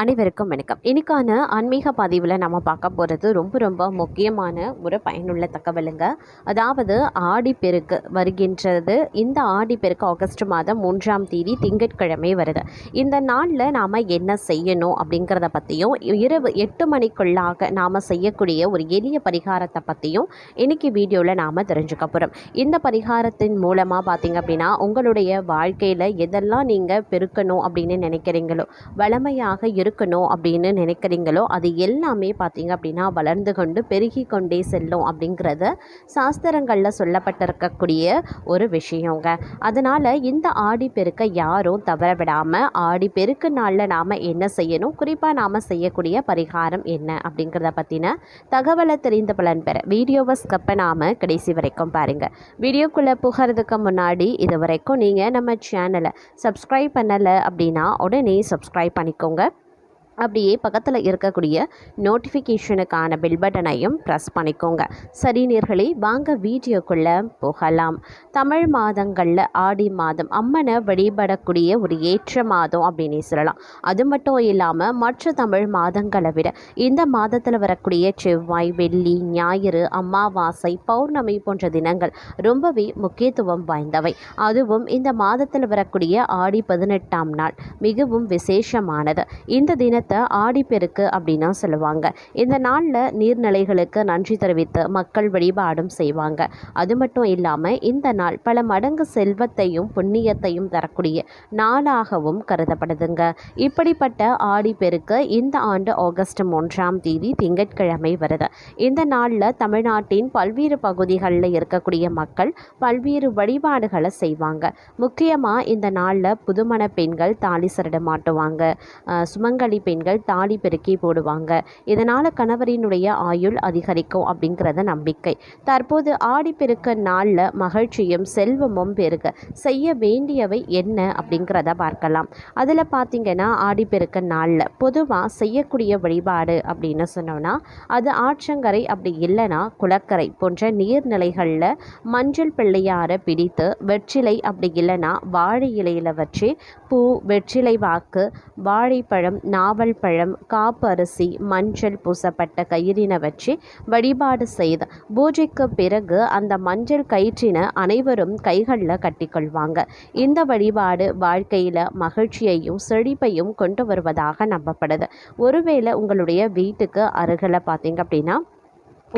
அனைவருக்கும் வணக்கம். இன்னைக்கான ஆன்மீக பதிவில் நம்ம பார்க்க போகிறது ரொம்ப முக்கியமான ஒரு பயனுள்ள தகவலுங்க. அதாவது ஆடிப்பெருக்கு வருகின்றது. இந்த ஆடிப்பெருக்கு ஆகஸ்ட் மாதம் 3ஆம் தேதி திங்கட்கிழமை வருது. இந்த நாளில் நாம் என்ன செய்யணும் அப்படிங்கிறத பற்றியும், இரவு 8 மணிக்குள்ளாக நாம் செய்யக்கூடிய ஒரு எளிய பரிகாரத்தை பற்றியும் இன்னைக்கு வீடியோவில் நாம் தெரிஞ்சுக்க போகிறோம். இந்த பரிகாரத்தின் மூலமாக பார்த்திங்க அப்படின்னா உங்களுடைய வாழ்க்கையில் எதெல்லாம் நீங்கள் பெருக்கணும் அப்படின்னு நினைக்கிறீங்களோ, வளமையாக இருக்கணும் அப்படின்னு நினைக்கிறீங்களோ, அது எல்லாமே பார்த்தீங்க அப்படின்னா வளர்ந்து கொண்டு பெருகி கொண்டே செல்லும் அப்படிங்கிறத சாஸ்திரங்களில் சொல்லப்பட்டிருக்கக்கூடிய ஒரு விஷயங்க. அதனால் இந்த ஆடிப்பெருக்கை யாரும் தவற விடாமல் ஆடிப்பெருக்கு நாளில் நாம் என்ன செய்யணும், குறிப்பாக நாம் செய்யக்கூடிய பரிகாரம் என்ன அப்படிங்கிறத பற்றின தகவலை தெரிந்து பலன் பெற வீடியோவை ஸ்கிப் பண்ணாமல் கடைசி வரைக்கும் பாருங்கள். வீடியோக்குள்ளே புகிறதுக்கு முன்னாடி இது வரைக்கும் நீங்கள் நம்ம சேனலை சப்ஸ்கிரைப் பண்ணலை அப்படின்னா உடனே சப்ஸ்கிரைப் பண்ணிக்கோங்க. அப்படியே பக்கத்தில் இருக்கக்கூடிய நோட்டிஃபிகேஷனுக்கான பெல் பட்டனையும் ப்ரெஸ் பண்ணிக்கோங்க. சரி நேயர்களே, வாங்க வீடியோக்குள்ளே போகலாம். தமிழ் மாதங்களில் ஆடி மாதம் அம்மனை வழிபடக்கூடிய ஒரு ஏற்ற மாதம் அப்படின்னு சொல்லலாம். அது மட்டும் இல்லாமல் மற்ற தமிழ் மாதங்களை விட இந்த மாதத்தில் வரக்கூடிய செவ்வாய், வெள்ளி, ஞாயிறு, அமாவாசை, பௌர்ணமி போன்ற தினங்கள் ரொம்பவே முக்கியத்துவம் வாய்ந்தவை. அதுவும் இந்த மாதத்தில் வரக்கூடிய ஆடி 18ஆம் நாள் மிகவும் விசேஷமானது. இந்த தினத்தை ஆடிப்பெருக்கு அப்படின்னா சொல்லுவாங்க. இந்த நாளில் நீர்நிலைகளுக்கு நன்றி தெரிவித்து மக்கள் வழிபாடும் செய்வாங்க. அது மட்டும் இல்லாமல் இந்த நாள் பல மடங்கு செல்வத்தையும் புண்ணியத்தையும் தரக்கூடிய நாளாகவும் கருதப்படுதுங்க. இப்படிப்பட்ட ஆடிப்பெருக்கு இந்த ஆண்டு ஆகஸ்ட் 3ஆம் தேதி திங்கட்கிழமை வருது. இந்த நாளில் தமிழ்நாட்டின் பல்வேறு பகுதிகளில் இருக்கக்கூடிய மக்கள் பல்வேறு வழிபாடுகளை செய்வாங்க. முக்கியமாக இந்த நாளில் புதுமண பெண்கள் தாலி சரடு மாட்டுவாங்க. சுமங்கலி பெண்கள் தாலி பெருக்கி போடுவாங்க. இதனால் கணவரினுடைய ஆயுள் அதிகரிக்கும் அப்படிங்கிறத நம்பிக்கை. தற்போது ஆடிப்பெருக்கு நாளில் மகிழ்ச்சியும் செல்வமும் பெருக செய்ய வேண்டியவை என்ன அப்படிங்கிறத பார்க்கலாம். அதில் பார்த்திங்கன்னா ஆடிப்பெருக்கு நாளில் பொதுவாக செய்யக்கூடிய வழிபாடு அப்படின்னு சொன்னோன்னா, அது ஆற்றங்கரை அப்படி இல்லைன்னா குளக்கரை போன்ற நீர்நிலைகளில் மஞ்சள் பிள்ளையாரை பிடித்து வெற்றிலை அப்படி இல்லைன்னா வாழை இலையில் வச்சு பூ, வெற்றிலை வாக்கு, வாழைப்பழம், நாவல் பழம், காப்பு அரிசி, மஞ்சள் பூசப்பட்ட கயிறினை வச்சு வழிபாடு செய்து பூஜைக்கு பிறகு அந்த மஞ்சள் கயிற்றினை அனைவரும் கைகளில் கட்டிக்கொள்வாங்க. இந்த வழிபாடு வாழ்க்கையில் மகிழ்ச்சியையும் செழிப்பையும் கொண்டு வருவதாக நம்பப்படுது. ஒருவேளை உங்களுடைய வீட்டுக்கு அருகில் பார்த்தீங்க அப்படின்னா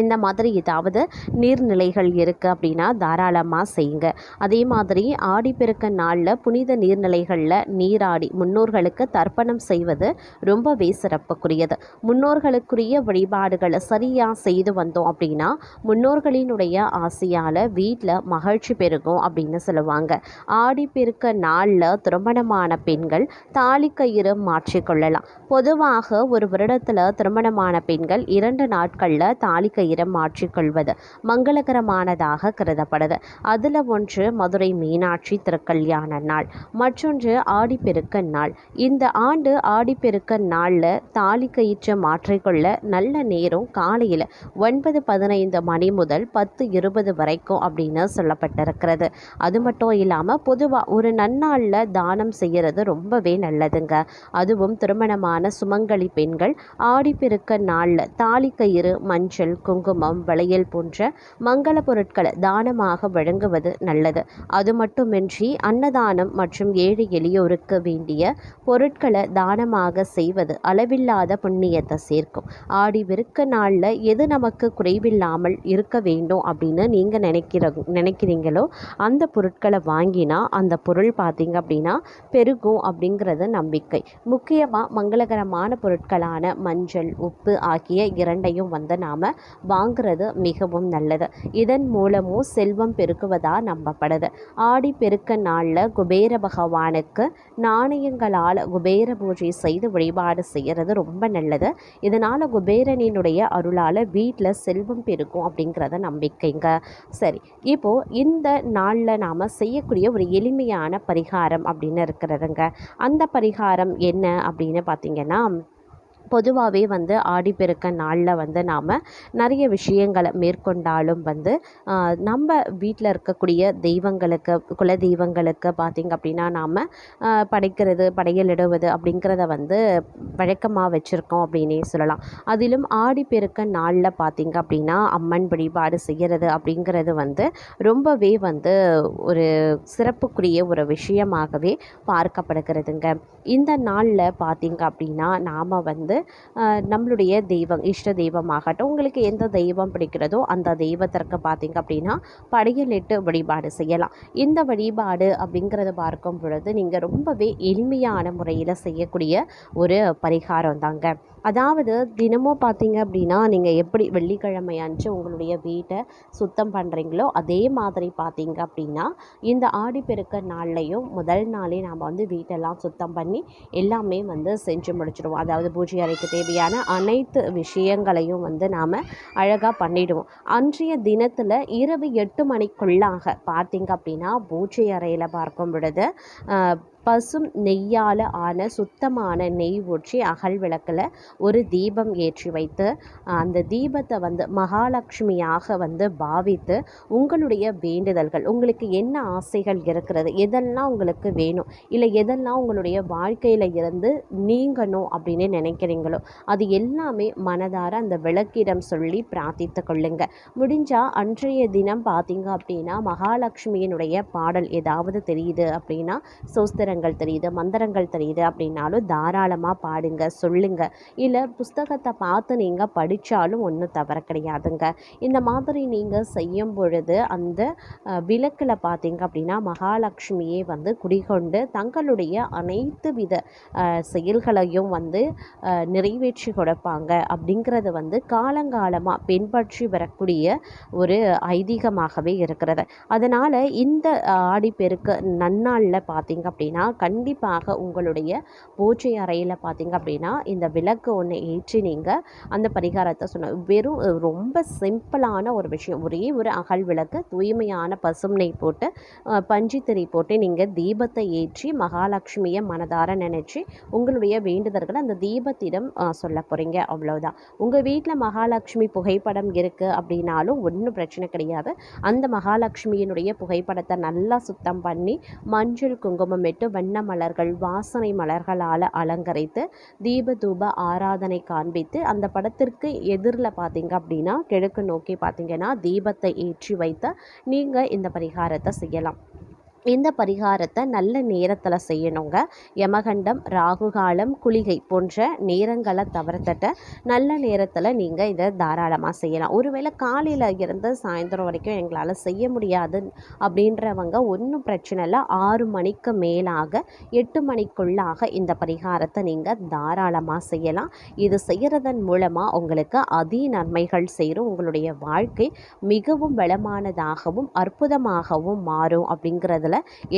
இந்த மாதிரி ஏதாவது நீர்நிலைகள் இருக்குது அப்படின்னா தாராளமாக செய்யுங்க. அதே மாதிரி ஆடிப்பெருக்கு நாளில் புனித நீர்நிலைகளில் நீராடி முன்னோர்களுக்கு தர்ப்பணம் செய்வது ரொம்பவே சிறப்புக்குரியது. முன்னோர்களுக்குரிய வழிபாடுகளை சரியாக செய்து வந்தோம் அப்படின்னா முன்னோர்களினுடைய ஆசையால் வீட்டில் மகிழ்ச்சி பெருகும் அப்படின்னு சொல்லுவாங்க. ஆடிப்பெருக்கு நாளில் திருமணமான பெண்கள் தாலி கயிறு மாற்றிக்கொள்ளலாம். பொதுவாக ஒரு வருடத்தில் திருமணமான பெண்கள் 2 நாட்களில் தாலி கயிறை மாற்றிக்கொள்வது மங்களகரமானதாக கருதப்படுது. அதில் ஒன்று மதுரை மீனாட்சி திருக்கல்யாண நாள், மற்றொன்று ஆடிப்பெருக்கு நாள். இந்த ஆண்டு ஆடிப்பெருக்கு நாளில் தாலி கயிற்று மாற்றிக்கொள்ள நல்ல நேரம் காலையில் 9:15 மணி முதல் 10:20 வரைக்கும் அப்படின்னு சொல்லப்பட்டிருக்கிறது. அது மட்டும் இல்லாமல் பொதுவாக ஒரு நன்னாளில் தானம் செய்கிறது ரொம்பவே நல்லதுங்க. அதுவும் திருமணமான சுமங்கலி பெண்கள் ஆடிப்பெருக்கு நாளில் தாலி கயிறு, மஞ்சள், குங்குமம், வளையல் போன்ற மங்கள பொருட்களை தானமாக வழங்குவது நல்லது. அது மட்டுமின்றி அன்னதானம் மற்றும் ஏழை எளியோருக்கு வேண்டிய பொருட்களை தானமாக செய்வது அளவில்லாத புண்ணியத்தை சேர்க்கும். ஆடிப்பெருக்கு நாளில் எது நமக்கு குறைவில்லாமல் இருக்க வேண்டும் அப்படின்னு நீங்கள் நினைக்கிறீங்களோ அந்த பொருட்களை வாங்கினா அந்த பொருள் பார்த்தீங்க அப்படின்னா பெருகும் அப்படிங்கிறது நம்பிக்கை. முக்கியமாக மங்களகரமான பொருட்களான மஞ்சள், உப்பு ஆகிய இரண்டையும் நாம் வாங்கிறது மிகவும் நல்லது. இதன் மூலமும் செல்வம் பெருக்குவதா நம்பப்படுது. ஆடிப்பெருக்கு நாளில் குபேர பகவானுக்கு நாணயங்களால் குபேர பூஜை செய்து வழிபாடு செய்கிறது ரொம்ப நல்லது. இதனால் குபேரனினுடைய அருளால் வீட்டில் செல்வம் பெருக்கும் அப்படிங்கிறத நம்பிக்கைங்க. சரி, இப்போது இந்த நாளில் நாம் செய்யக்கூடிய ஒரு எளிமையான பரிகாரம் அப்படின்னு இருக்கிறதுங்க. அந்த பரிகாரம் என்ன அப்படின்னு பார்த்தீங்கன்னா, பொதுவாகவே வந்து ஆடிப்பெருக்க நாளில் வந்து நாம் நிறைய விஷயங்களை மேற்கொண்டாலும் வந்து நம்ம வீட்டில் இருக்கக்கூடிய தெய்வங்களுக்கு, குல தெய்வங்களுக்கு பார்த்திங்க அப்படின்னா நாம் படைக்கிறது, படையலிடுவது அப்படிங்கிறத வந்து வழக்கமாக வச்சுருக்கோம் அப்படின்னே சொல்லலாம். அதிலும் ஆடிப்பெருக்க நாளில் பார்த்திங்க அப்படின்னா அம்மன் வழிபாடு செய்கிறது அப்படிங்கிறது வந்து ரொம்பவே வந்து ஒரு சிறப்புக்குரிய ஒரு விஷயமாகவே பார்க்கப்படுகிறதுங்க. இந்த நாளில் பார்த்திங்க அப்படின்னா நாம் வந்து நம்மளுடைய தெய்வம், இஷ்ட தெய்வமாகட்டும், உங்களுக்கு எந்த தெய்வம் பிடிக்கிறதோ அந்த தெய்வத்திற்கு பார்த்திங்க அப்படின்னா படையலிட்டு வழிபாடு செய்யலாம். இந்த வழிபாடு அப்படிங்கிறத பார்க்கும் பொழுது நீங்கள் ரொம்பவே எளிமையான முறையில் செய்யக்கூடிய ஒரு பரிகாரம் தாங்க. அதாவது தினமும் பார்த்திங்க அப்படின்னா நீங்கள் எப்படி வெள்ளிக்கிழமை அன்று உங்களுடைய வீட்டை சுத்தம் பண்ணுறீங்களோ அதே மாதிரி பார்த்திங்க அப்படின்னா இந்த ஆடிப்பெருக்க நாள்லையும் முதல் நாளே நாம் வந்து வீட்டெல்லாம் சுத்தம் பண்ணி எல்லாமே வந்து செஞ்சு முடிச்சிடுவோம். அதாவது பூஜை அறைக்கு தேவையான அனைத்து விஷயங்களையும் வந்து நாம் அழகாக பண்ணிவிடுவோம். அன்றைய தினத்தில் இரவு 8 மணிக்குள்ளாக பார்த்திங்க அப்படின்னா பூஜை அறையில் பார்க்கும் பொழுது பசும் நெய்யால் ஆன சுத்தமான நெய் ஊற்றி அகல் விளக்கில் ஒரு தீபம் ஏற்றி வைத்து அந்த தீபத்தை வந்து மகாலட்சுமியாக வந்து பாவித்து உங்களுடைய வேண்டுதல்கள், உங்களுக்கு என்ன ஆசைகள் இருக்கிறது, எதெல்லாம் உங்களுக்கு வேணும், இல்லை எதெல்லாம் உங்களுடைய வாழ்க்கையில் இருந்து நீங்கணும் அப்படின்னு நினைக்கிறீங்களோ அது எல்லாமே மனதார அந்த விளக்கிடம் சொல்லி பிரார்த்தித்து கொள்ளுங்க. முடிஞ்சால் அன்றைய தினம் பார்த்தீங்க அப்படின்னா மகாலட்சுமியினுடைய பாடல் ஏதாவது தெரியுது அப்படின்னா, சோஸ்திரங்கள் தெரியுது, மந்திரங்கள் தெரியுது அப்படின்னாலும் தாராளமாக பாடுங்க, சொல்லுங்க. இல்லை புஸ்தகத்தை பார்த்து நீங்கள் படித்தாலும் ஒன்றும் தவறு கிடையாதுங்க. இந்த மாதிரி நீங்கள் செய்யும் பொழுது அந்த விளக்கில் பார்த்தீங்க அப்படின்னா மகாலட்சுமியே வந்து குடிகொண்டு தங்களுடைய அனைத்து வித செயல்களையும் வந்து நிறைவேற்றி கொடுப்பாங்க அப்படிங்கிறது வந்து காலங்காலமாக பின்பற்றி வரக்கூடிய ஒரு ஐதீகமாகவே இருக்கிறது. அதனால் இந்த ஆடிப்பெருக்கு நன்னாளில் பார்த்திங்க அப்படின்னா கண்டிப்பாக உங்களுடைய பூஜை அறையில் பார்த்திங்க அப்படின்னா இந்த விளக்கு ஒன்று ஏற்றி நீங்கள் அந்த பரிகாரத்தை வெறும் ரொம்ப சிம்பிளான ஒரு விஷயம், ஒரே ஒரு அகல் விளக்கு, தூய்மையான பசும் நெய் போட்டு பஞ்சுத்திரி போட்டு நீங்கள் தீபத்தை ஏற்றி மகாலட்சுமியை மனதார நினச்சி உங்களுடைய வேண்டுதல்களை அந்த தீபத்திடம் சொல்ல போகிறீங்க. அவ்வளோதான். உங்கள் வீட்டில் மகாலட்சுமி புகைப்படம் இருக்குது அப்படின்னாலும் ஒன்றும் பிரச்சனை கிடையாது. அந்த மகாலட்சுமியினுடைய புகைப்படத்தை நல்லா சுத்தம் பண்ணி மஞ்சள் குங்குமம் இட்டு வண்ண மலர்கள், வாசனை மலர்களால் அலங்கரித்து தீப தூப ஆராதனை காண்பித்து அந்த படத்திற்கு எதிரில் பார்த்தீங்க அப்படின்னா கிழக்கு நோக்கி பார்த்தீங்கன்னா தீபத்தை ஏற்றி வைத்து நீங்கள் இந்த பரிகாரத்தை செய்யலாம். இந்த பரிகாரத்தை நல்ல நேரத்தில் செய்யணுங்க. யமகண்டம், ராகுகாலம், குளிகை போன்ற நேரங்களை தவிர்த்துட்டு நல்ல நேரத்தில் நீங்கள் இதை தாராளமாக செய்யலாம். ஒருவேளை காலையில் இருந்து சாயந்தரம் வரைக்கும் எங்களால் செய்ய முடியாது அப்படின்றவங்க ஒன்றும் பிரச்சனை இல்லை. 6 மணிக்கு மேலாக 8 மணிக்குள்ளாக இந்த பரிகாரத்தை நீங்கள் தாராளமாக செய்யலாம். இது செய்கிறதன் மூலமாக உங்களுக்கு அதி நன்மைகள் சேரும். உங்களுடைய வாழ்க்கை மிகவும் வளமானதாகவும் அற்புதமாகவும் மாறும் அப்படிங்கிறதுல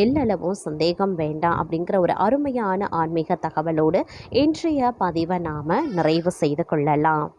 எல்லளவும் சந்தேகம் வேண்டாம் அப்படிங்கிற ஒரு அருமையான ஆன்மீக தகவலோடு இன்றைய பதிவை நாம் நிறைவு செய்து கொள்ளலாம்.